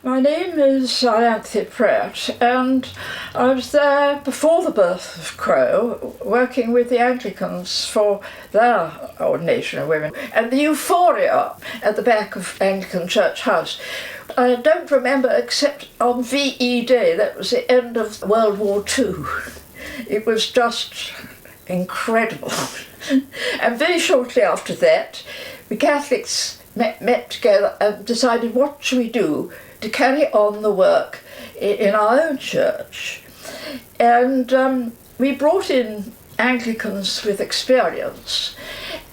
My name is Ianthe Pratt, and I was there before the birth of Crow, working with the Anglicans for their ordination of women, and the euphoria at the back of Anglican Church House. I don't remember except on VE Day, that was the end of World War II. It was just incredible. And very shortly after that, we Catholics met together and decided what should we do to carry on the work in our own church. And we brought in Anglicans with experience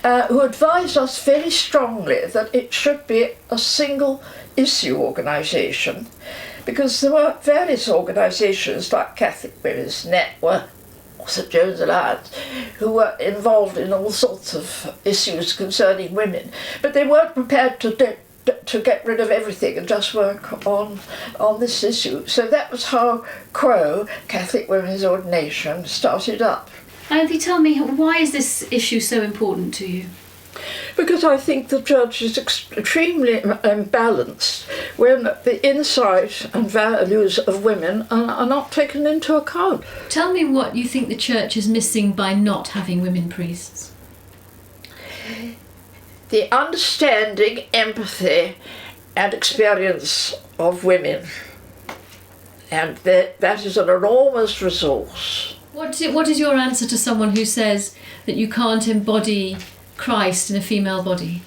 who advised us very strongly that it should be a single issue organisation, because there were various organisations like Catholic Women's Network, St John's Alliance, who were involved in all sorts of issues concerning women, but they weren't prepared to get rid of everything and just work on this issue. So that was how Crow, Catholic Women's Ordination, started up. Ianthe, tell me, why is this issue so important to you? Because I think the church is extremely imbalanced when the insight and values of women are not taken into account. Tell me what you think the church is missing by not having women priests. The understanding, empathy and experience of women. And that is an enormous resource. What is your answer to someone who says that you can't embody Christ in a female body?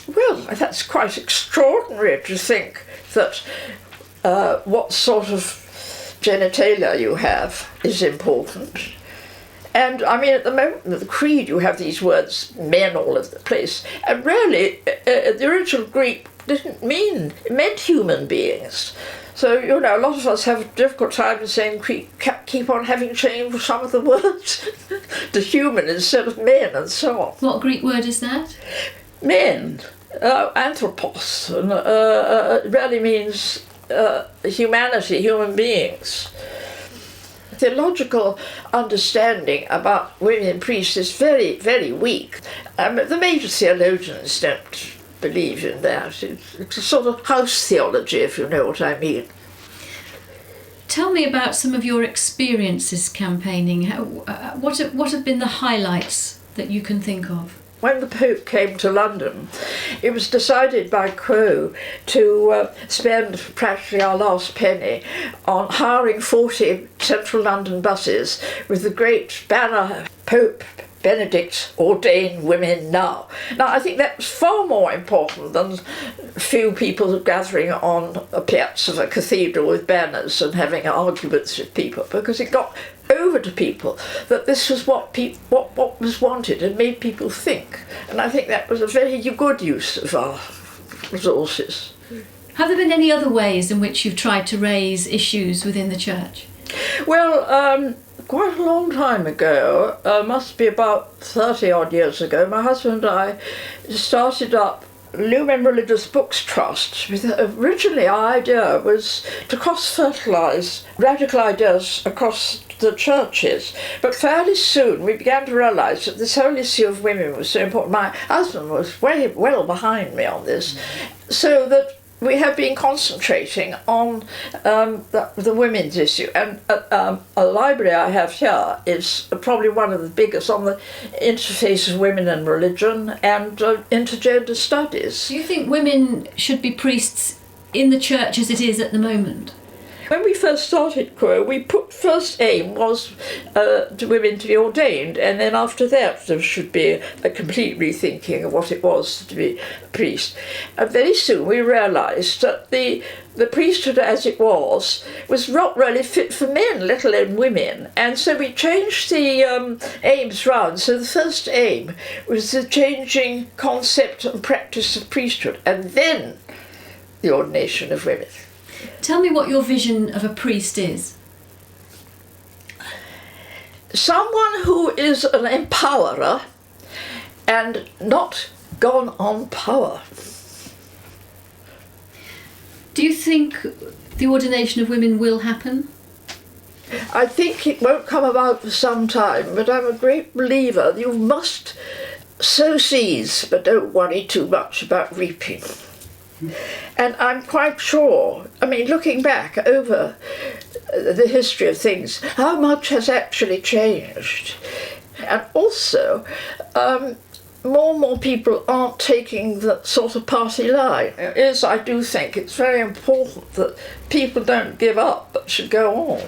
Well, that's quite extraordinary to think that what sort of genitalia you have is important. And I mean, at the moment of the creed, you have these words, men, all over the place. And really, the original Greek it meant human beings. So, you know, a lot of us have a difficult time in saying keep on having changed some of the words to human instead of men and so on. What Greek word is that? Men, anthropos, really means humanity, human beings. Theological understanding about women priests is very, very weak. The major theologians don't believe in that. It's a sort of house theology, if you know what I mean. Tell me about some of your experiences campaigning. What have been the highlights that you can think of? When the Pope came to London, it was decided by Crow to spend practically our last penny on hiring 40 central London buses with the great banner, Pope Benedict ordain women now. Now, I think that was far more important than a few people gathering on a piazza of a cathedral with banners and having arguments with people, because it got over to people that this was what was wanted and made people think. And I think that was a very good use of our resources. Have there been any other ways in which you've tried to raise issues within the church? Well, quite a long time ago, must be about 30 odd years ago, my husband and I started up Lumen Religious Books Trust. Originally our idea was to cross-fertilise radical ideas across the churches, but fairly soon we began to realise that this whole issue of women was so important. My husband was very well behind me on this, so that we have been concentrating on the women's issue, and a library I have here is probably one of the biggest on the interface of women and religion and intergender studies. Do you think women should be priests in the church as it is at the moment? When we first started Crow, we put first aim was to women to be ordained, and then after that there should be a complete rethinking of what it was to be a priest. And very soon we realised that the priesthood as it was not really fit for men, let alone women. And so we changed the aims round. So the first aim was the changing concept and practice of priesthood, and then the ordination of women. Tell me what your vision of a priest is. Someone who is an empowerer and not gone on power. Do you think the ordination of women will happen? I think it won't come about for some time, but I'm a great believer you must sow seeds, but don't worry too much about reaping. And I'm quite sure, I mean, looking back over the history of things, how much has actually changed. And also, more and more people aren't taking the sort of party line. I do think it's very important that people don't give up but should go on.